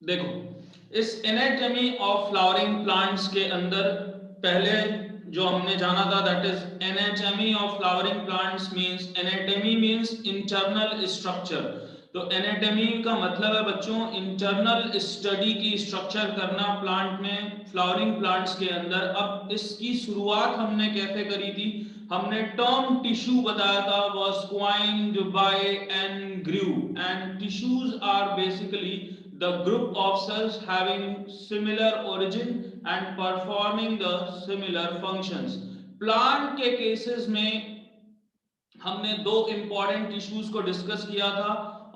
देखो, इस anatomy of flowering plants के अंदर पहले जो हमने जाना था, that is anatomy of flowering plants means, anatomy means internal structure. तो एनाटॉमी का मतलब है बच्चों इंटरनल स्टडी की स्ट्रक्चर करना प्लांट में, फ्लावरिंग प्लांट्स के अंदर। अब इसकी शुरुआत हमने कैसे करी थी? हमने टर्म टिश्यू बताया था, was coined by and grew, and tissues are basically the group of cells having similar origin and performing the similar functions। Plant के केसेस में हमने दो इंपॉर्टेंट टिश्यूज को डिस्कस किया था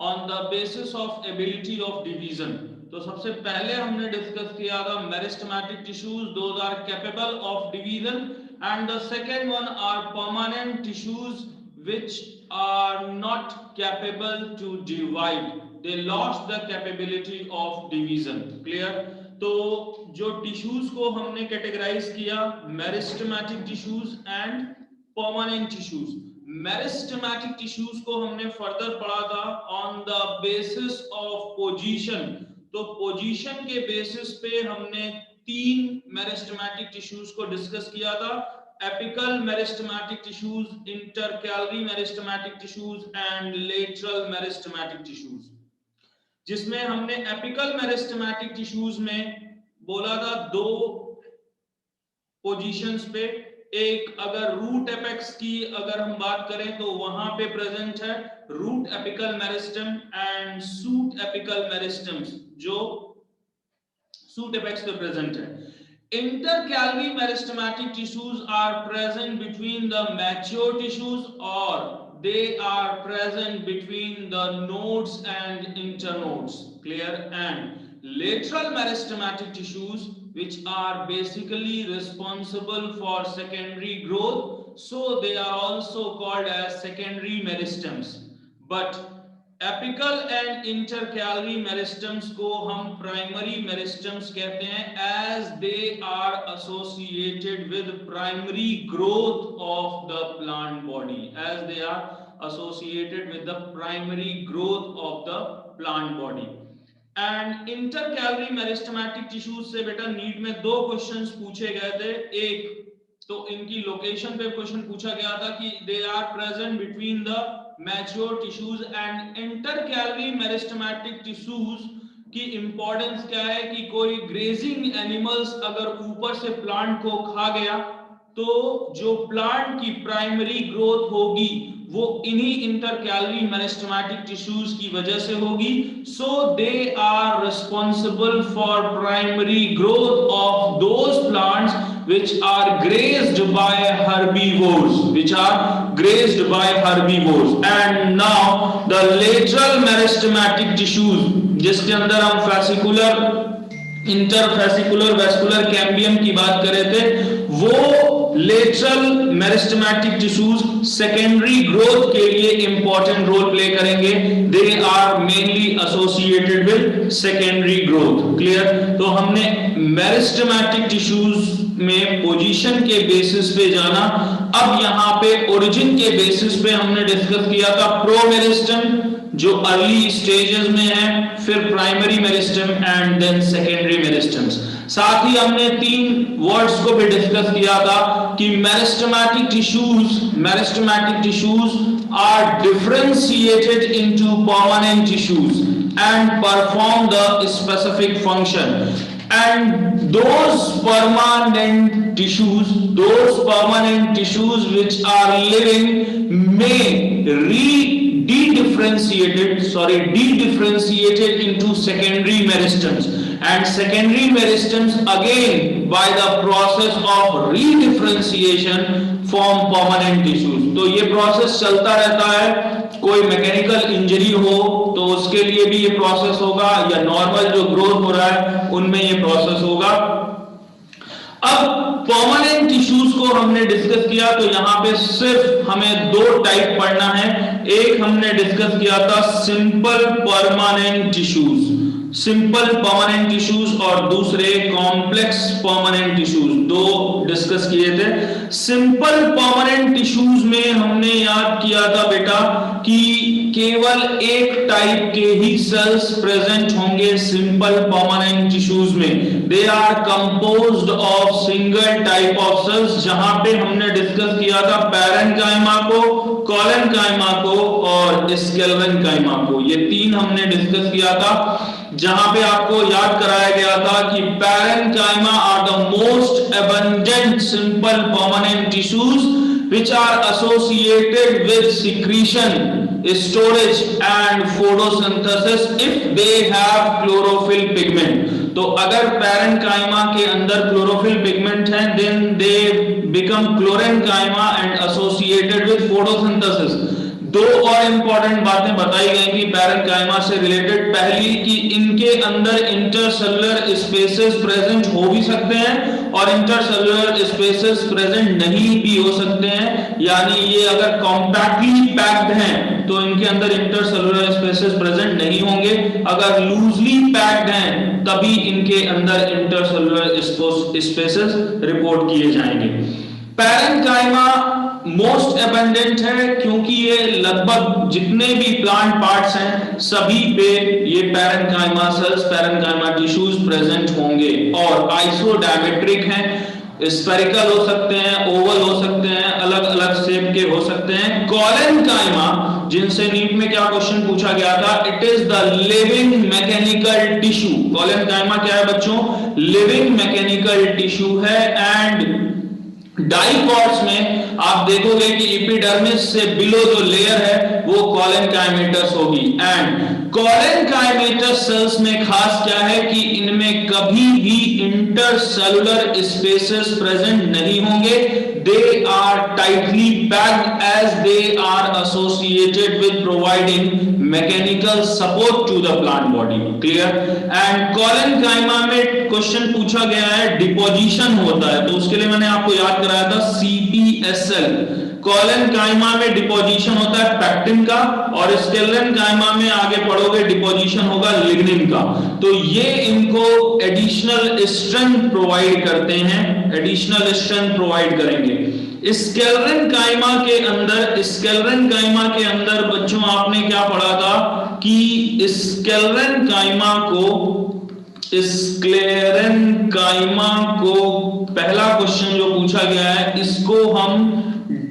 on the basis of ability of division. तो सबसे पहले हमने डिस्कस किया था meristematic tissues, those are capable of division, and the second one are permanent tissues which are not capable to divide, they lost the capability of division। clear? तो जो tissues को हमने कैटेगराइज किया, meristematic tissues and permanent tissues. Meristematic tissues को हमने further पढ़ा था on the basis of position. तो पोजीशन के बेसिस पे हमने तीन मेरिस्टेमेटिक टिश्यूज को डिस्कस किया था, apical meristematic tissues, intercalary meristematic tissues and lateral meristematic tissues. जिसमें हमने एपिकल मेरिस्टेमेटिक टिश्यूज में बोला था दो पोजीशंस पे, एक अगर रूट एपेक्स की अगर हम बात करें तो वहां पे प्रेजेंट है root apical meristem and shoot apical meristems, जो सूट एपेक्स पे प्रेजेंट है। Intercalary meristematic tissues are present between the mature tissues, or they are present between the nodes and internodes। clear? And lateral meristematic tissues, which are basically responsible for secondary growth, so they are also called as secondary meristems। but apical and intercalary meristems को हम primary meristems कहते हैं, as they are associated with primary growth of the plant body, as they are associated with the primary growth of the plant body. And intercalary meristematic tissues से बेटा NEET में दो questions पूछे गए थे। एक तो इनकी लोकेशन पे क्वेश्चन पूछा गया था कि they are present between the mature tissues and intercalary meristematic tissues की इंपॉर्टेंस क्या है कि कोई ग्रेजिंग एनिमल्स अगर ऊपर से प्लांट को खा गया तो जो प्लांट की प्राइमरी ग्रोथ होगी वो इन्हीं इंटरकैलरी मेरिस्टेमेटिक टिश्यूज की वजह से होगी। So they are responsible for primary growth of those plants which are grazed by herbivores, which are grazed by herbivores। and now the lateral meristematic tissues, जिसके अंदर हम fascicular, interfascicular, vascular cambium की बात कर रहे थे, वो lateral meristematic tissues secondary growth के लिए इंपॉर्टेंट रोल प्ले करेंगे। They are mainly associated with secondary growth. Clear? तो हमने मेरिस्टेमेटिक टिश्यूज में पोजीशन के बेसिस पे जाना। अब यहां पे ओरिजिन के बेसिस पे हमने डिस्कस किया था प्रोमेरिस्टम जो अर्ली स्टेजेस में है, फिर primary meristem and then secondary meristems. साथ ही हमने तीन वर्ड्स को भी डिस्कस किया था कि meristematic tissues are differentiated into permanent tissues and perform the specific function. and those permanent tissues which are living may de-differentiated into secondary meristems, and secondary meristems again by the process of redifferentiation form permanent tissues। तो ये process चलता रहता है, कोई mechanical injury हो तो उसके लिए भी ये प्रोसेस होगा, या नॉर्मल जो ग्रोथ हो रहा है उनमें ये प्रोसेस होगा। अब परमानेंट टिश्यूज को हमने डिस्कस किया तो यहां पे सिर्फ हमें दो टाइप पढ़ना है। एक हमने डिस्कस किया था सिंपल परमानेंट टिश्यूज और दूसरे कॉम्प्लेक्स परमानेंट टिश्यूज, दो डिस्कस किए थे। सिंपल परमानेंट टिश्यूज में हमने याद किया था बेटा कि केवल एक टाइप के ही सेल्स प्रेजेंट होंगे सिंपल परमानेंट टिश्यूज में। They are composed of single type of cells, जहां पे हमने डिस्कस किया था पैरेन्काइमा को, कोलेनकाइमा को और स्केलेरेन्काइमा को। ये तीन हमने डिस्कस किया था, जहां पे आपको याद कराया गया था कि parenchyma are the most abundant simple permanent tissues which are associated with secretion, storage and photosynthesis if they have chlorophyll pigment। तो अगर पैरेन्काइमा के अंदर क्लोरोफिल पिगमेंट है, then they become क्लोरेन्काइमा and associated with photosynthesis। दो और important बातें बताई गई थी पैरेन्काइमा से रिलेटेड। पहली कि इनके अंदर इंटरसेलुलर स्पेसेस प्रेजेंट हो भी सकते हैं और इंटरसेलुलर स्पेसेस प्रेजेंट नहीं भी हो सकते हैं, यानी ये अगर कॉम्पैक्टली पैक्ड हैं तो इनके अंदर इंटरसेलुलर स्पेसेस प्रेजेंट नहीं होंगे, अगर लूजली पैक्ड हैं तभी इनके अंदर इंटरसेलुलर स्पेसेस रिपोर्ट किए जाएंगे। पैरेन्काइमा मोस्ट एबंडेंट है क्योंकि ये लगभग जितने भी प्लांट पार्ट्स हैं सभी पे ये parenchyma sales, parenchyma tissues present होंगे और आइसोडायमेट्रिक हैं, स्फेरिकल हो सकते हैं, ओवल हो सकते हैं, अलग अलग शेप के हो सकते हैं। कोलेनकाइमा, जिनसे नीट में क्या क्वेश्चन पूछा गया था, it is the living mechanical tissue. Collenchyma क्या है बच्चों? लिविंग मैकेनिकल टिश्यू है। एंड डाइकॉट्स में आप देखोगे कि एपिडर्मिस से बिलो जो लेयर है वो कोलेनकाइमेटस होगी। एंड कोलेनकाइमेटस सेल्स में खास क्या है कि इनमें कभी भी इंटरसेलुलर स्पेसेस प्रेजेंट नहीं होंगे। They are tightly packed as they are associated with providing mechanical support to the plant body. Clear? And collenchyma में क्वेश्चन पूछा गया है डिपोजिशन होता है, तो उसके लिए मैंने आपको याद कराया था CPSL। कोलेनकाइमा में डिपोजिशन होता है पैक्टिन का और स्केलेरेन्काइमा में आगे पढ़ोगे डिपोजिशन होगा लिग्निन का। तो ये इनको एडिशनल स्ट्रेंथ प्रोवाइड करते हैं, एडिशनल स्ट्रेंथ प्रोवाइड करेंगे। स्केलेरेन्काइमा के अंदर बच्चों आपने क्या पढ़ा था कि स्केलेरेन्काइमा को पहला क्वेश्चन जो पूछा गया है, इसको हम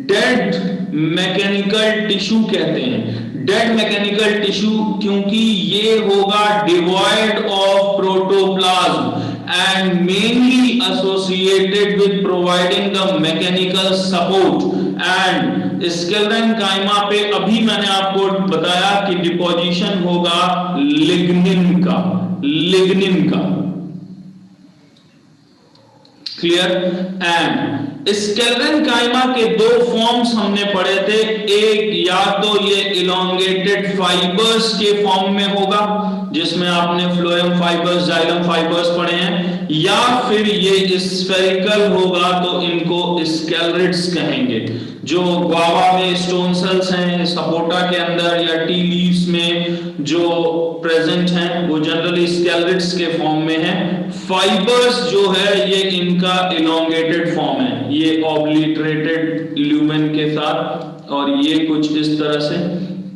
डेड मैकेनिकल टिश्यू कहते हैं। डेड मैकेनिकल टिश्यू क्योंकि ये होगा devoid of protoplasm and mainly associated with providing the mechanical support. And sclerenchyma पे अभी मैंने आपको बताया कि डिपोजिशन होगा लिग्निन का। क्लियर? एंड स्केलेरेन्काइमा के दो फॉर्म्स हमने पढ़े थे, एक या तो ये इलोंगेटेड फाइबर्स के फॉर्म में होगा जिसमें आपने फ्लोएम फाइबर्स, जाइलम फाइबर्स पढ़े हैं, या फिर ये स्फेरिकल होगा तो इनको स्केलेरिड्स कहेंगे। जो गुआवा में स्टोन सेल्स हैं, सपोटा के अंदर या टी लीव्स में जो प्रेजेंट हैं वो जनरली स्केलेरिड्स के फॉर्म में है। फाइबर्स जो है ये इनका इलोंगेटेड फॉर्म है, ये ऑब्लिटरेटेड ल्यूमेन के साथ और ये कुछ इस तरह से।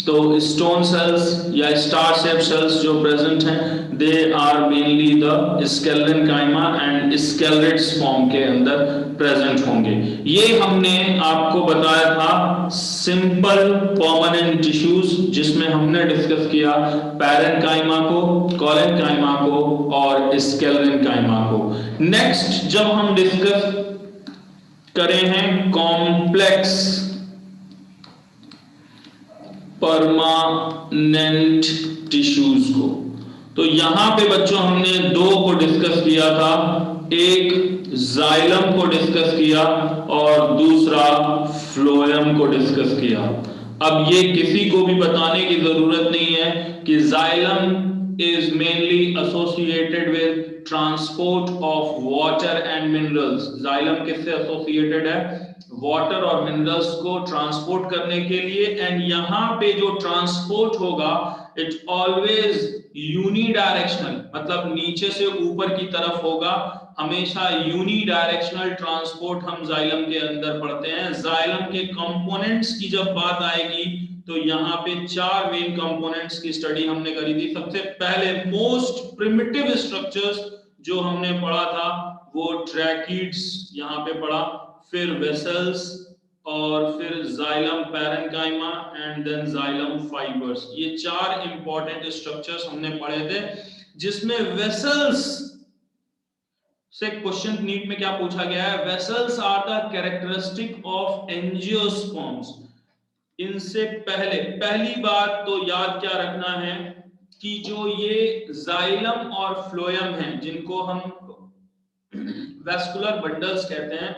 तो स्टोन सेल्स या स्टार शेप सेल्स जो प्रेजेंट हैं they are mainly the sclerenchyma and sclereids form के अंदर प्रेजेंट होंगे। ये हमने आपको बताया था सिंपल परमानेंट टिश्यूज, जिसमें हमने डिस्कस किया पैरेन्काइमा को, कोलेनकाइमा को और स्केलेरेन्काइमा को। नेक्स्ट जब हम डिस्कस करें हैं कॉम्प्लेक्स परमानेंट टिश्यूज को, तो यहां पे बच्चों हमने दो को डिस्कस किया था, एक जाइलम को डिस्कस किया और दूसरा फ्लोएम को डिस्कस किया। अब ये किसी को भी बताने की जरूरत नहीं है कि xylem is mainly associated with transport of water and minerals। Xylem किससे एसोसिएटेड है? वाटर और मिनरल्स को ट्रांसपोर्ट करने के लिए। एंड यहाँ पे जो ट्रांसपोर्ट होगा इट ऑलवेज यूनिडायरेक्शनल, मतलब नीचे से ऊपर की तरफ होगा, हमेशा यूनिडायरेक्शनल ट्रांसपोर्ट हम जाइलम के अंदर पढ़ते हैं। जाइलम के कंपोनेंट्स की जब बात आएगी तो यहाँ पे 4 मेन कंपोनेंट्स की स्टडी हमने करी थी। सबसे पहले मोस्ट प्रिमिटिव स्ट्रक्चर्स जो हमने पढ़ा था वो ट्रैकिड्स यहाँ पे पढ़ा, फिर वेसल्स, और फिर xylem parenchyma and then xylem fibres. ये 4 इंपॉर्टेंट स्ट्रक्चर्स हमने पढ़े थे, जिसमें वेसल्स से क्वेश्चन नीट में क्या पूछा गया है, vessels are the characteristic of angiosperms. इनसे पहले पहली बात तो याद क्या रखना है कि जो ये जाइलम और फ्लोएम हैं, जिनको हम वेस्कुलर बंडल्स कहते हैं,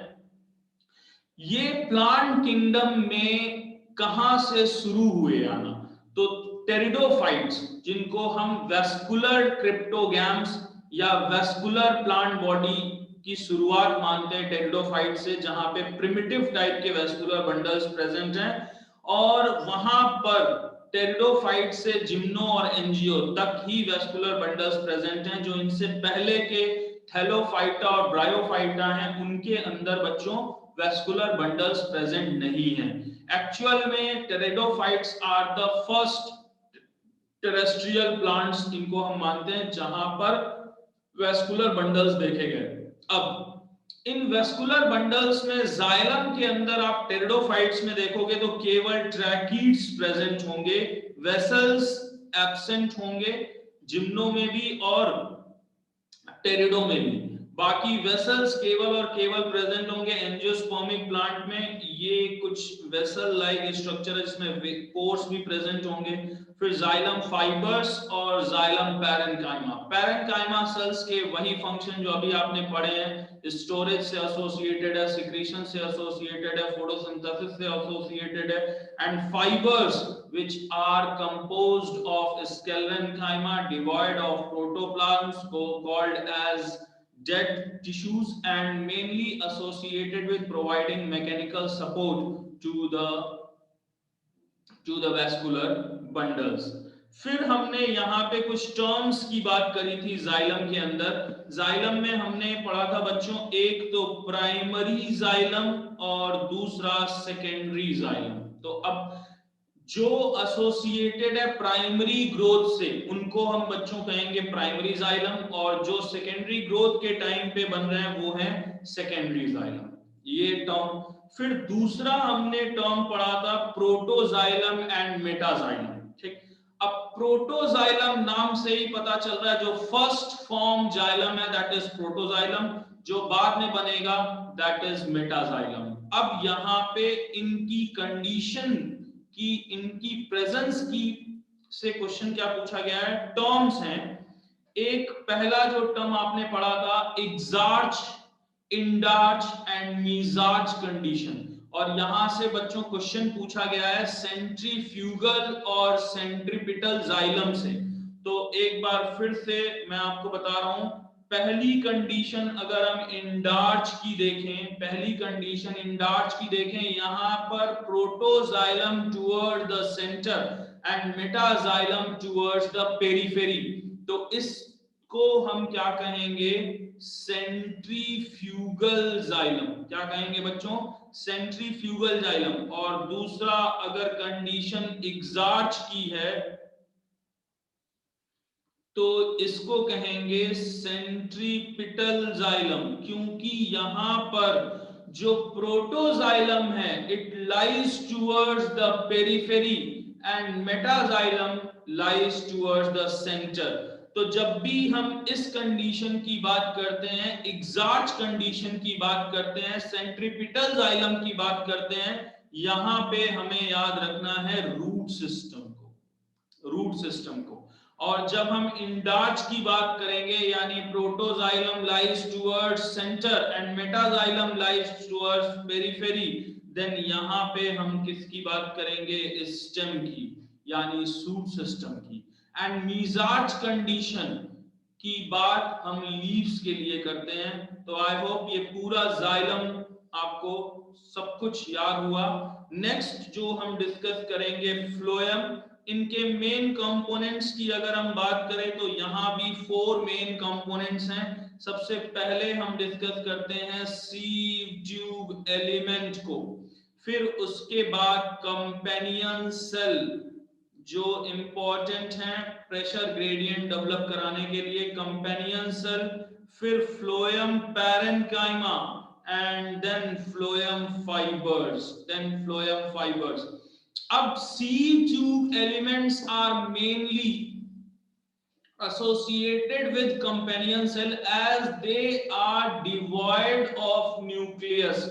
ये प्लांट किंगडम में कहां से शुरू हुए आना, तो टेरिडोफाइट्स, जिनको हम वेस्कुलर क्रिप्टोगैम्स या वेस्कुलर प्लांट बॉडी की शुरुआत मानते हैं टेरिडोफाइट से, जहां पे प्रिमिटिव टाइप के वेस्कुलर बंडल्स प्रेजेंट हैं, और वहां पर टेरिडोफाइट से जिम्नो और एंजियो तक ही वेस्कुलर बंडल्स प्रेजेंट हैं। जो इनसे पहले के थैलोफाइटा और ब्रायोफाइटा हैं, उनके अंदर बच्चों वेस्कुलर बंडल्स प्रेजेंट नहीं हैं। एक्चुअल में pteridophytes are the first terrestrial plants, इनको हम मानते हैं, जहां पर वेस्कुलर बंडल्स देखे गए। अब इन वेस्कुलर बंडल्स में जाइलम के अंदर आप टेरिडोफाइट्स में देखोगे तो केवल ट्रैकिड्स प्रेजेंट होंगे, वेसल्स एब्सेंट होंगे, जिम्नो में भी और टेरिडो में भी। बाकी वेसल्स केवल और केवल प्रेजेंट होंगे एंजियोस्पर्मिक प्लांट में। ये कुछ वेसल लाइक स्ट्रक्चर है जिसमें पोर्स भी प्रेजेंट होंगे। फिर जाइलम फाइबर्स और जाइलम पैरेन्काइमा। पैरेन्काइमा सेल्स के वही फंक्शन जो अभी आपने पढ़े हैं, स्टोरेज से एसोसिएटेड है, सिक्रीशन से एसोसिएटेड है, फोटोसिंथेसिस से एसोसिएटेड है, and fibres which are composed of sclerenchyma devoid of protoplasm called as dead tissues and mainly associated with providing mechanical support to the vascular bundles। फिर हमने यहाँ पे कुछ टर्म्स की बात करी थी जाइलम के अंदर। जाइलम में हमने पढ़ा था बच्चों, एक तो प्राइमरी जाइलम और दूसरा सेकेंडरी जाइलम। तो अब जो एसोसिएटेड है प्राइमरी ग्रोथ से, उनको हम बच्चों कहेंगे प्राइमरी जाइलम, और जो सेकेंडरी ग्रोथ के टाइम पे बन रहे हैं वो है सेकेंडरी जाइलम, ये टर्म। फिर दूसरा हमने टर्म पढ़ा था प्रोटोजाइलम एंड मेटाजाइलम। ठीक, अब प्रोटोजाइलम नाम से ही पता चल रहा है जो फर्स्ट फॉर्म जाइलम है दैट इज प्रोटोजाइलम, जो बाद में बनेगा दैट इज मेटाजाइलम। अब यहाँ पे इनकी कंडीशन की, इनकी प्रेजेंस की से क्वेश्चन क्या पूछा गया है, टर्म्स हैं। एक पहला जो टर्म आपने पढ़ा था exarch, endarch and mesarch condition, और यहां से बच्चों क्वेश्चन पूछा गया है सेंट्रीफ्यूगल और सेंट्रीपिटल जाइलम से। तो एक बार फिर से मैं आपको बता रहा हूं, पहली कंडीशन अगर हम इंडार्च की देखें, पहली कंडीशन इंडार्च की देखें, यहां पर protoxylem toward the centre and metaxylem towards the periphery. तो इसको हम क्या कहेंगे, सेंट्रीफ्यूगल जाइलम। क्या कहेंगे बच्चों, सेंट्रीफ्यूगल जाइलम। और दूसरा अगर कंडीशन एक्सार्च की है तो इसको कहेंगे सेंट्रीपिटल जाइलम, क्योंकि यहां पर जो प्रोटोजाइलम है it lies towards the periphery and metaxylem lies towards the centre. तो जब भी हम इस कंडीशन की बात करते हैं, एक्सार्च कंडीशन की बात करते हैं, सेंट्रीपिटल जाइलम की बात करते हैं, यहां पे हमें याद रखना है रूट सिस्टम को, रूट सिस्टम को। और जब हम इंडार्च की बात करेंगे, यानी protoxylem lies towards centre and metaxylem lies towards periphery, then यहां पे हम किसकी बात करेंगे, स्टेम की, यानी सूट सिस्टम की। एंड मीजार्च कंडीशन की बात हम लीव्स के लिए करते हैं। तो आई होप ये पूरा जाइलम आपको सब कुछ याद हुआ। नेक्स्ट जो हम डिस्कस करेंगे फ्लोएम। इनके मेन कंपोनेंट्स की अगर हम बात करें तो यहाँ भी 4 मेन कंपोनेंट्स हैं। सबसे पहले हम डिस्कस करते हैं सीव ट्यूब एलिमेंट को, फिर उसके बाद कंपेनियन सेल जो इंपॉर्टेंट है प्रेशर ग्रेडियंट डेवलप कराने के लिए, कंपेनियन सेल, फिर phloem parenchyma and then phloem fibres, अब sieve tube elements are mainly associated with companion cell as they are devoid of nucleus।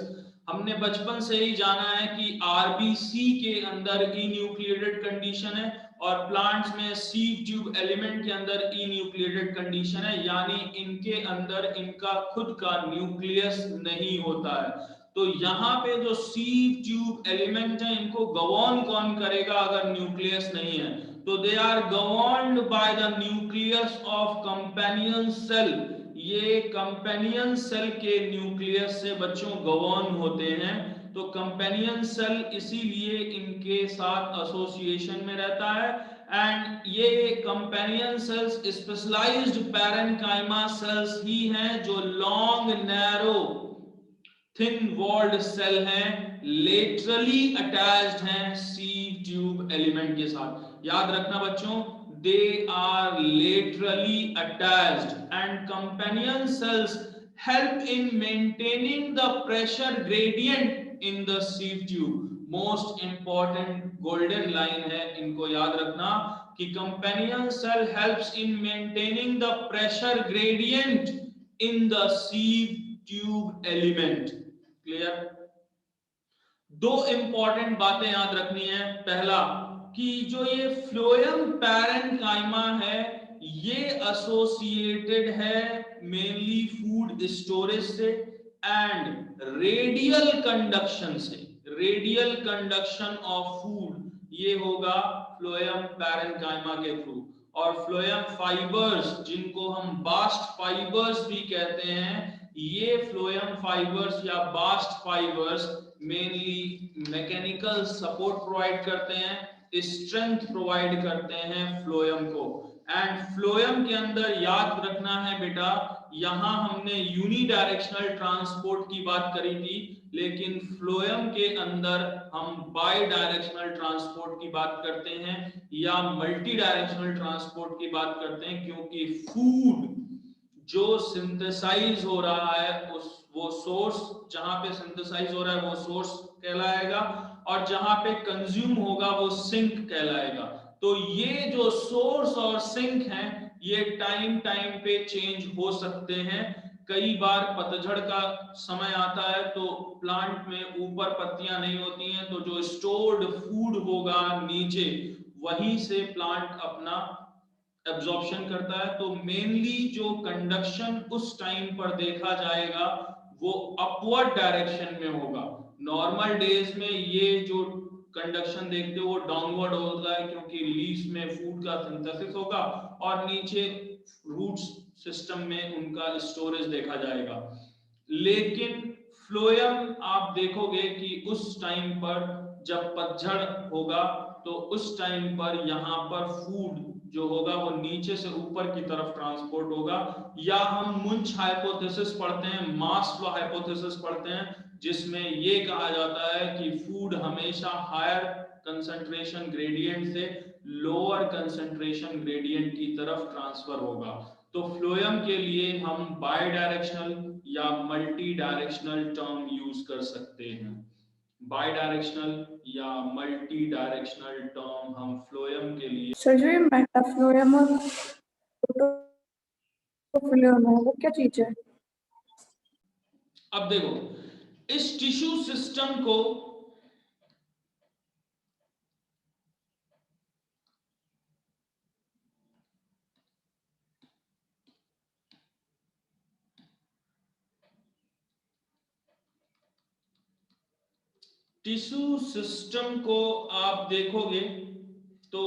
हमने बचपन से ही जाना है कि आरबीसी के अंदर इन्यूक्लिएटेड कंडीशन है और प्लांट्स में सीव ट्यूब एलिमेंट के अंदर इन्यूक्लिएटेड कंडीशन है, यानी इनके अंदर इनका खुद का न्यूक्लियस नहीं होता है। तो यहाँ पे जो सीव ट्यूब एलिमेंट है इनको गवर्न कौन करेगा अगर न्यूक्लियस नहीं है? तो they are governed by the nucleus of companion cell. ये कंपेनियन सेल के न्यूक्लियस से बच्चों गवर्न होते हैं। तो कंपेनियन सेल इसीलिए इनके साथ एसोसिएशन में रहता है। एंड ये companion cells specialized parenchyma cells ही हैं जो long narrow thin walled cell हैं, लेटरली अटैच्ड हैं सीव ट्यूब एलिमेंट के साथ। याद रखना बच्चों, they are laterally attached and companion cells help in maintaining the pressure gradient in the sieve tube। Most important golden line है, इनको याद रखना कि companion cell helps in maintaining the pressure gradient in the sieve tube element. Clear? दो important बातें याद रखनी है। पहला कि जो ये फ्लोएम पैरेन्काइमा है ये एसोसिएटेड है मेनली फूड स्टोरेज से एंड रेडियल कंडक्शन से। रेडियल कंडक्शन ऑफ फूड ये होगा फ्लोएम पैरेन्काइमा के थ्रू। और फ्लोएम फाइबर्स जिनको हम बास्ट फाइबर्स भी कहते हैं, ये फ्लोएम फाइबर्स या bast fibres mainly mechanical support provide करते हैं, स्ट्रेंथ प्रोवाइड करते हैं फ्लोएम को। एंड फ्लोएम के अंदर याद रखना है बेटा, यहां हमने यूनिडायरेक्शनल ट्रांसपोर्ट की बात करी थी, लेकिन फ्लोएम के अंदर हम बाई डायरेक्शनल ट्रांसपोर्ट की बात करते हैं या मल्टी डायरेक्शनल ट्रांसपोर्ट की बात करते हैं, क्योंकि फूड जो सिंथेसाइज हो रहा है वो सोर्स, जहां पे सिंथेसाइज हो रहा है वो सोर्स कहलाएगा और जहां पे कंज्यूम होगा वो सिंक कहलाएगा। तो ये जो सोर्स और सिंक हैं ये टाइम पे चेंज हो सकते हैं। कई बार पतझड़ का समय आता है तो प्लांट में ऊपर पत्तियां नहीं होती हैं, तो जो स्टोर्ड फूड होगा नीचे वहीं से प्लांट अपना एब्जॉर्प्शन करता है। तो मेनली जो कंडक्शन उस टाइम पर देखा जाएगा वो अपवर्ड डायरेक्शन में होगा। नॉर्मल डेज में ये जो कंडक्शन देखते हो वो डाउनवर्ड होता है, क्योंकि लीव्स में फूड का सिंथेसिस होगा और नीचे रूट्स सिस्टम में उनका स्टोरेज देखा जाएगा। लेकिन फ्लोएम आप देखोगे कि उस टाइम पर जब पतझड़ होगा तो उस टाइम पर यहाँ पर फूड जो होगा वो नीचे से ऊपर की तरफ ट्रांसपोर्ट होगा, या हम मुंच हाइपोथेसिस पढ़ते हैं, मास फ्लो हाइपोथेसिस पढ़ते हैं, जिसमें ये कहा जाता है कि फूड हमेशा हायर कंसंट्रेशन ग्रेडियंट से लोअर कंसंट्रेशन ग्रेडियंट की तरफ ट्रांसफर होगा। तो फ्लोएम के लिए हम बाई डायरेक्शनल या मल्टी डायरेक्शनल टर्म यूज कर सकते हैं। बाई डायरेक्शनल या मल्टी डायरेक्शनल टर्म हम फ्लोएम के लिए। सर जो मेटाफ्लोएम और प्रोटोफ्लोएम है वो क्या चीज है? अब देखो इस टिश्यू सिस्टम को आप देखोगे तो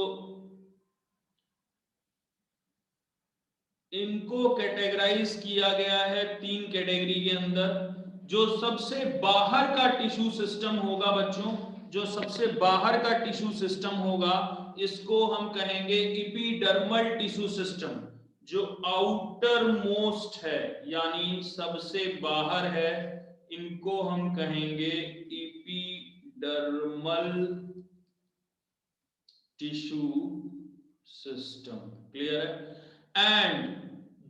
इनको कैटेगराइज किया गया है 3 कैटेगरी के अंदर। जो सबसे बाहर का टिश्यू सिस्टम होगा बच्चों, जो सबसे बाहर का टिश्यू सिस्टम होगा इसको हम कहेंगे एपिडर्मल टिश्यू सिस्टम। जो आउटर मोस्ट है यानी सबसे बाहर है, इनको हम कहेंगे epidermal epidermal tissue system, clear है। एंड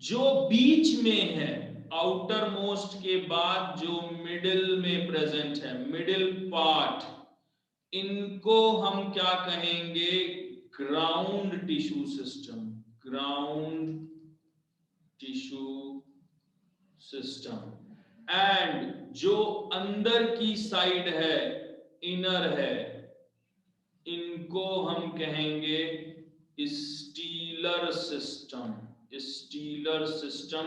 जो बीच में है, आउटर मोस्ट के बाद जो मिडिल में प्रेजेंट है, मिडिल पार्ट, इनको हम क्या कहेंगे, ground tissue system, ground tissue system. And जो अंदर की साइड है, इनर है, इनको हम कहेंगे स्टीलर सिस्टम, स्टीलर सिस्टम,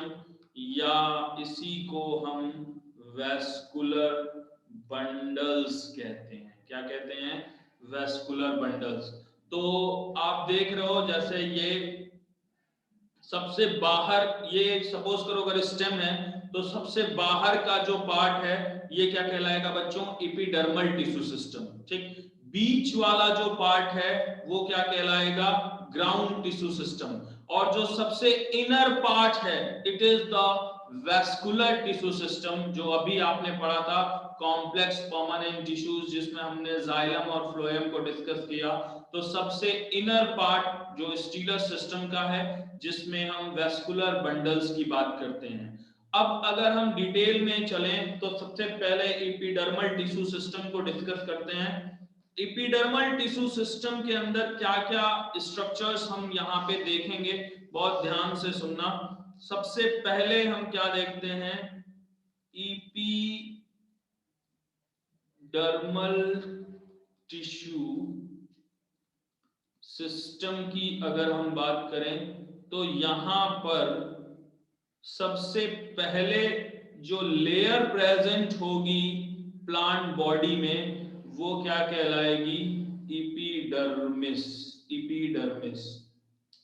या इसी को हम वैस्कुलर बंडल्स कहते हैं। क्या कहते हैं, वैस्कुलर बंडल्स। तो आप देख रहे हो, जैसे ये सबसे बाहर, ये सपोज करो अगर स्टेम है तो सबसे बाहर का जो पार्ट है ये क्या कहलाएगा बच्चों, एपिडर्मल टिश्यू सिस्टम, ठीक। बीच वाला जो पार्ट है वो क्या कहलाएगा, ग्राउंड टिश्यू सिस्टम। और जो सबसे इनर पार्ट है, it is the vascular tissue system, जो अभी आपने पढ़ा था, कॉम्प्लेक्स परमानेंट टिश्यूज, जिसमें हमने जाइलम और फ्लोएम को डिस्कस किया। तो सबसे इनर पार्ट जो स्टीलर सिस्टम का है, जिसमें हम वैस्कुलर बंडल्स की बात करते हैं। अब अगर हम डिटेल में चलें तो सबसे पहले एपिडर्मल टिश्यू सिस्टम को डिस्कस करते हैं। एपिडर्मल टिश्यू सिस्टम के अंदर क्या क्या स्ट्रक्चर्स हम यहाँ पे देखेंगे, बहुत ध्यान से सुनना। सबसे पहले हम क्या देखते हैं, एपिडर्मल टिश्यू सिस्टम की अगर हम बात करें तो यहां पर सबसे पहले जो लेयर प्रेजेंट होगी प्लांट बॉडी में, वो क्या कहलाएगी, एपिडर्मिस, एपिडर्मिस,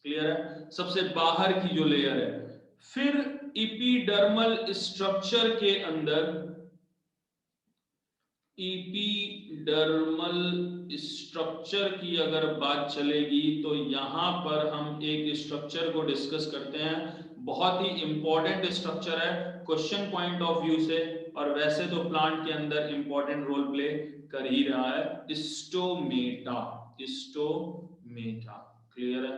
क्लियर है, सबसे बाहर की जो लेयर है। फिर एपिडर्मल स्ट्रक्चर के अंदर, एपिडर्मल स्ट्रक्चर की अगर बात चलेगी तो यहां पर हम एक स्ट्रक्चर को डिस्कस करते हैं, बहुत ही इंपॉर्टेंट स्ट्रक्चर है क्वेश्चन पॉइंट ऑफ व्यू से, और वैसे तो प्लांट के अंदर इंपॉर्टेंट रोल प्ले कर ही रहा है, स्टोमेटा, स्टोमेटा, क्लियर है,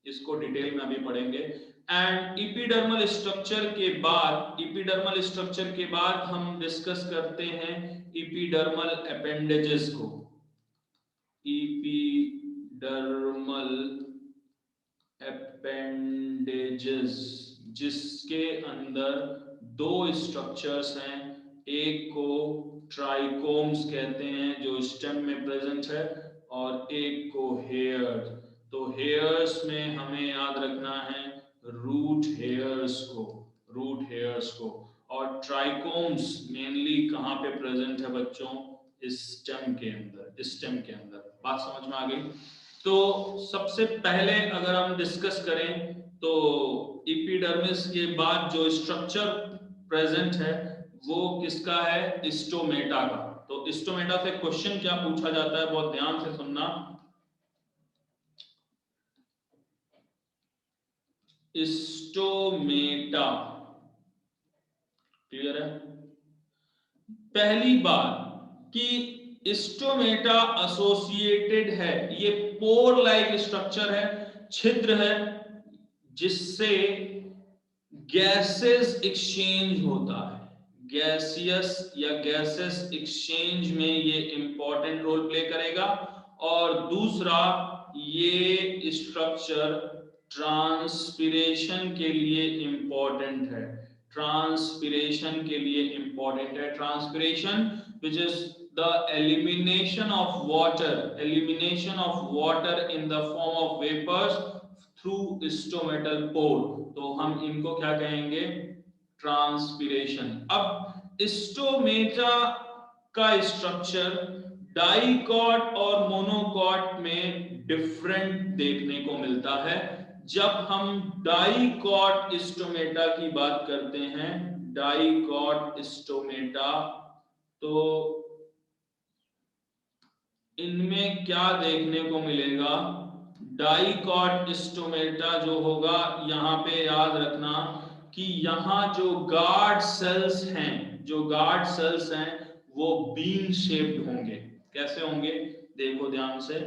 इसको डिटेल में अभी पढ़ेंगे। एंड एपिडर्मल स्ट्रक्चर के बाद, एपिडर्मल स्ट्रक्चर के बाद हम डिस्कस करते हैं एपिडर्मल अपेंडेजेस को, एपिडर्मल अपेंडेजेस, जिसके अंदर दो स्ट्रक्चर्स हैं, एक को ट्राइकोम्स कहते हैं जो स्टेम में प्रेजेंट है, और एक को हेयर। तो हेयर्स में हमें याद रखना है रूट हेयर्स को, रूट हेयर्स को, और ट्राइकोम्स मेनली कहां पे प्रेजेंट है बच्चों, स्टेम के अंदर, स्टेम के अंदर। बात समझ में आ गई। तो सबसे पहले अगर हम डिस्कस करें तो एपिडर्मिस के बाद जो स्ट्रक्चर प्रेजेंट है वो किसका है, स्टोमेटा का। तो स्टोमेटा से क्वेश्चन क्या पूछा जाता है, बहुत ध्यान से सुनना। स्टोमेटा, क्लियर है। पहली बात कि स्टोमेटा एसोसिएटेड है, ये पोर लाइक स्ट्रक्चर है, छिद्र है, जिससे गैसेस एक्सचेंज होता है, गैसियस या गैसेस एक्सचेंज में ये इंपॉर्टेंट रोल प्ले करेगा। और दूसरा, ये स्ट्रक्चर ट्रांसपिरेशन के लिए इंपॉर्टेंट है, ट्रांसपिरेशन के लिए इंपॉर्टेंट है। Transpiration which is the elimination of water, elimination of water in the form of vapors through stomatal pore। तो हम इनको क्या कहेंगे, ट्रांसपिरेशन। अब स्टोमेटा का स्ट्रक्चर डाइकॉट और मोनोकॉट में डिफरेंट देखने को मिलता है। जब हम डाइकॉट स्टोमेटा की बात करते हैं, डाइकॉट स्टोमेटा, तो इनमें क्या देखने को मिलेगा, डाइकॉट स्टोमेटा जो होगा, यहां पे याद रखना कि यहां जो गार्ड सेल्स हैं, जो गार्ड सेल्स हैं वो बीन शेप्ड होंगे, कैसे होंगे देखो ध्यान से।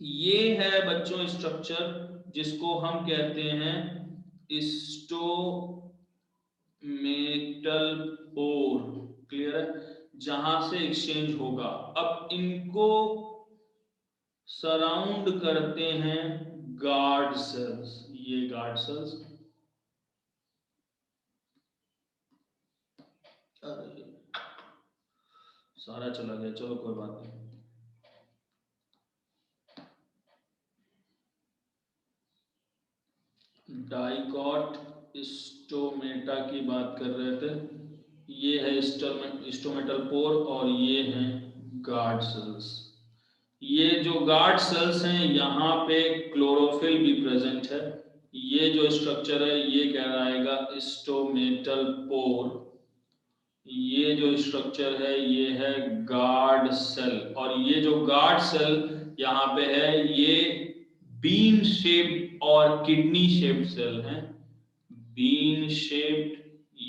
ये है बच्चों स्ट्रक्चर जिसको हम कहते हैं स्टोमेटल पोर, क्लियर है, जहां से एक्सचेंज होगा। अब इनको सराउंड करते हैं गार्ड सेल्स, ये गार्ड सेल्स, सारा चला गया, चलो कोई बात नहीं। डाइकॉट स्टोमेटा की बात कर रहे थे, ये है स्टोमेटल पोर और ये हैं गार्ड सेल्स। ये जो गार्ड सेल्स हैं यहाँ पे क्लोरोफिल भी प्रेजेंट है। ये जो स्ट्रक्चर है ये कहलाएगा स्टोमेटल पोर। ये जो स्ट्रक्चर है ये है गार्ड सेल, और ये जो गार्ड सेल यहाँ पे है ये बीन शेप्ड और किडनी शेप्ड सेल हैं। बीन शेप्ड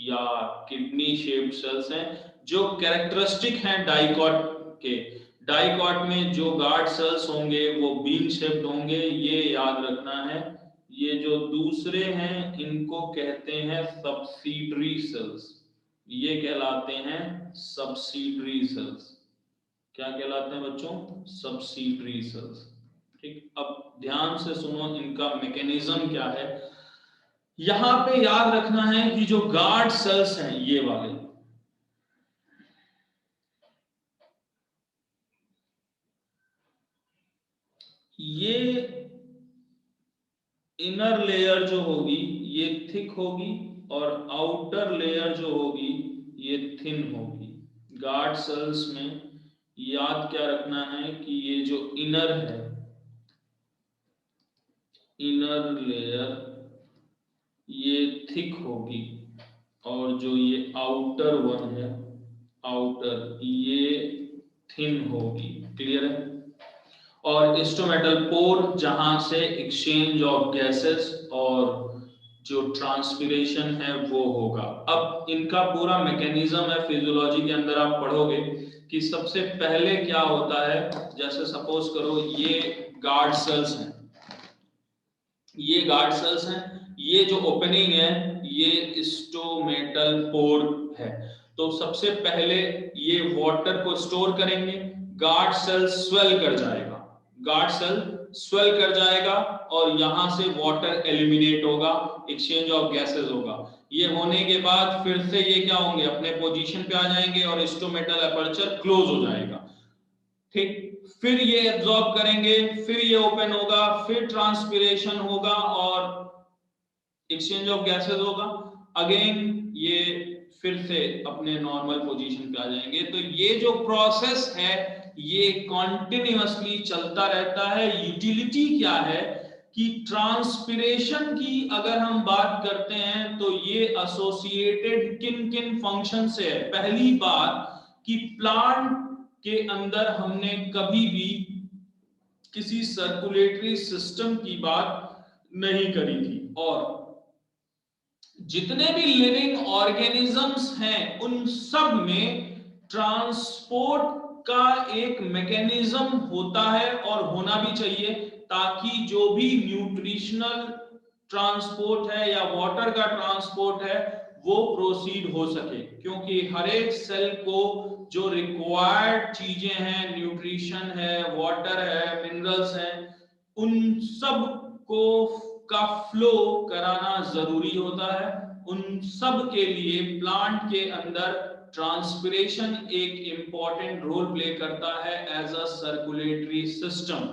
या किडनी शेप्ड सेल्स हैं जो कैरेक्टरिस्टिक हैं डाइकॉट के। डाइकॉट में जो गार्ड सेल्स होंगे वो बीन शेप्ड होंगे, ये याद रखना है। ये जो दूसरे हैं इनको कहते हैं सब्सिडरी सेल्स, ये कहलाते हैं सब्सिडरी सेल्स। क्या कहलाते हैं बच्चों? Subsidiary cells. ठीक, अब ध्यान से सुनो इनका मैकेनिज्म क्या है। यहां पे याद रखना है कि जो गार्ड सेल्स हैं ये वाले, ये इनर लेयर जो होगी ये थिक होगी और आउटर लेयर जो होगी ये थिन होगी। गार्ड सेल्स में याद क्या रखना है कि ये जो इनर है, इनर लेयर ये थिक होगी और जो ये आउटर वन है, आउटर, ये थिन होगी। क्लियर है? और स्टोमेटल पोर जहां से एक्सचेंज ऑफ गैसेस और जो ट्रांसपिरेशन है वो होगा। अब इनका पूरा मैकेनिज्म है फिजियोलॉजी के अंदर आप पढ़ोगे कि सबसे पहले क्या होता है। जैसे सपोज करो ये गार्ड सेल्स हैं, ये गार्ड सेल्स हैं, ये जो ओपनिंग है ये स्टोमेटल पोर है। तो सबसे पहले ये वाटर को स्टोर करेंगे, गार्ड सेल स्वेल कर जाएगा, गार्ड सेल स्वेल कर जाएगा और यहां से वाटर एलिमिनेट होगा, एक्सचेंज ऑफ गैसेस होगा। ये होने के बाद फिर से ये क्या होंगे, अपने पोजीशन पे आ जाएंगे और स्टोमेटल अपर्चर क्लोज हो जाएगा। ठीक, फिर ये एब्जॉर्ब करेंगे, फिर ये ओपन होगा, फिर ट्रांसपिरेशन होगा और एक्सचेंज ऑफ गैसेस होगा। अगेन ये फिर से अपने नॉर्मल पोजीशन पे आ जाएंगे। तो ये जो प्रोसेस है ये कॉन्टिन्यूअसली चलता रहता है। यूटिलिटी क्या है कि ट्रांसपिरेशन की अगर हम बात करते हैं तो ये एसोसिएटेड किन किन फंक्शन से है। पहली बात कि प्लांट के अंदर हमने कभी भी किसी सर्कुलेटरी सिस्टम की बात नहीं करी थी, और जितने भी लिविंग ऑर्गेनिजम्स हैं उन सब में ट्रांसपोर्ट का एक मैकेनिज्म होता है और होना भी चाहिए, ताकि जो भी न्यूट्रिशनल ट्रांसपोर्ट है या वाटर का ट्रांसपोर्ट है वो प्रोसीड हो सके। क्योंकि हर एक सेल को जो रिक्वायर्ड चीजें हैं, न्यूट्रिशन है, वाटर है, मिनरल्स हैं, उन सब को का फ्लो कराना जरूरी होता है। उन सब के लिए प्लांट के अंदर ट्रांसपिरेशन एक इंपॉर्टेंट रोल प्ले करता है एज अ सर्कुलेटरी सिस्टम।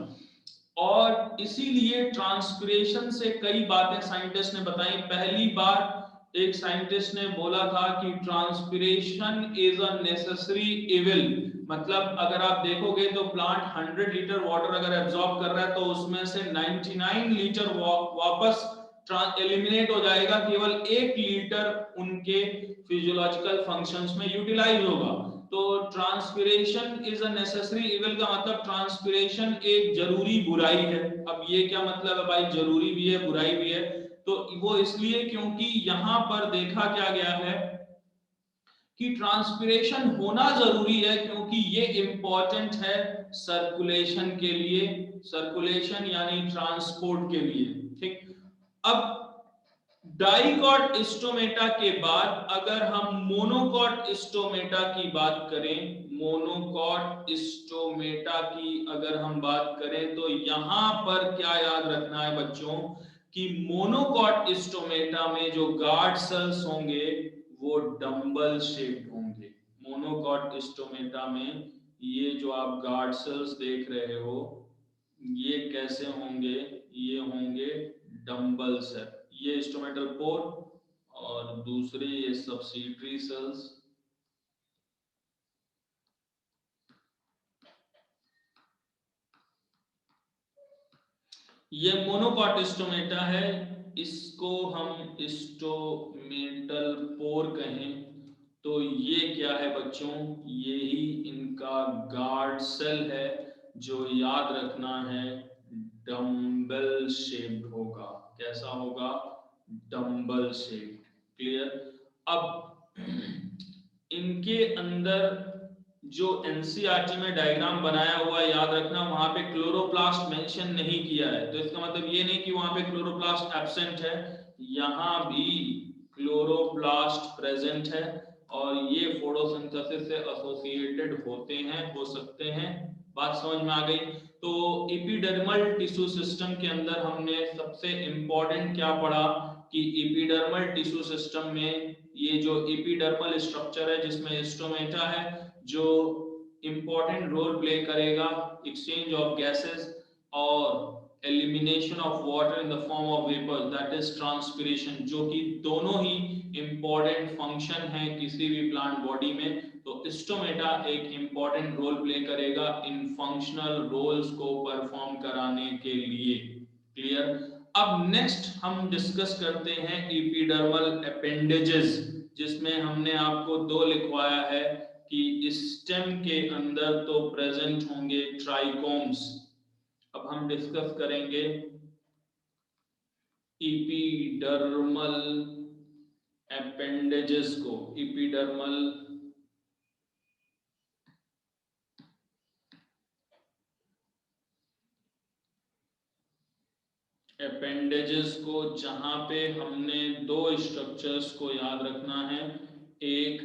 और इसीलिए ट्रांसपिरेशन से कई बातें साइंटिस्ट ने बताई। पहली बार एक साइंटिस्ट ने बोला था कि transpiration is a necessary evil. मतलब अगर आप देखोगे तो प्लांट 100 लीटर वाटर अगर एब्जॉर्ब कर रहा है तो उसमें से 99 लीटर वापस एलिमिनेट हो जाएगा, केवल 1 लीटर उनके फिजियोलॉजिकल फंक्शंस में यूटिलाइज होगा। तो transpiration is a necessary evil का मतलब ट्रांसपिरेशन एक जरूरी बुराई है। अब ये क्या मतलब है भाई, जरूरी भी है बुराई भी है? तो वो इसलिए क्योंकि यहां पर देखा क्या गया है कि ट्रांसपिरेशन होना जरूरी है, क्योंकि ये इंपॉर्टेंट है सर्कुलेशन के लिए, सर्कुलेशन यानी ट्रांसपोर्ट के लिए। ठीक, अब डाइकॉट स्टोमेटा के बाद अगर हम मोनोकॉट स्टोमेटा की बात करें, मोनोकॉट स्टोमेटा की अगर हम बात करें, तो यहां पर क्या याद रखना है बच्चों कि मोनोकॉट स्टोमेटा में जो गार्ड सेल्स होंगे वो डंबल शेप्ड होंगे। मोनोकॉट स्टोमेटा में ये जो आप गार्ड सेल्स देख रहे हो ये कैसे होंगे, ये होंगे डंबल सेल, ये स्टोमेटल पोर और दूसरे ये सब्सिडरी सेल्स। ये मोनोकॉट स्टोमेटा है, इसको हम स्टोमेटल पोर कहें तो ये क्या है बच्चों, ये ही इनका गार्ड सेल है जो याद रखना है डम्बल शेप्ड होगा। कैसा होगा, डम्बल शेप्ड। क्लियर। अब इनके अंदर जो एनसीईआरटी में डायग्राम बनाया हुआ है याद रखना, वहां पे क्लोरोप्लास्ट मेंशन नहीं किया है, तो इसका मतलब ये नहीं कि वहां पे क्लोरोप्लास्ट एब्सेंट है, यहां भी क्लोरोप्लास्ट प्रेजेंट है और ये फोटोसिंथेसिस से एसोसिएटेड होते हैं, हो सकते हैं। बात समझ में आ गई। तो एपिडर्मल टिश्यू सिस्टम के अंदर हमने सबसे इंपॉर्टेंट क्या पढ़ा कि एपिडर्मल टिश्यू सिस्टम में ये जो एपिडर्मल स्ट्रक्चर है जिसमें स्टोमेटा है जो इंपॉर्टेंट रोल प्ले करेगा एक्सचेंज ऑफ गैसेस और elimination of water in the form of vapour, that is transpiration, जो कि दोनों ही इंपॉर्टेंट फंक्शन है किसी भी प्लांट बॉडी में। तो स्टोमेटा एक इंपॉर्टेंट रोल प्ले करेगा इन फंक्शनल रोल्स को परफॉर्म कराने के लिए। क्लियर। अब नेक्स्ट हम डिस्कस करते हैं एपिडर्मल अपेंडेजेस, जिसमें हमने आपको दो लिखवाया है कि स्टेम के अंदर तो प्रेजेंट होंगे ट्राइकोम्स। अब हम डिस्कस करेंगे एपिडर्मल अपेंडेजेस को। एपिडर्मल अपेंडेजेस को, जहां पे हमने दो स्ट्रक्चर्स को याद रखना है, एक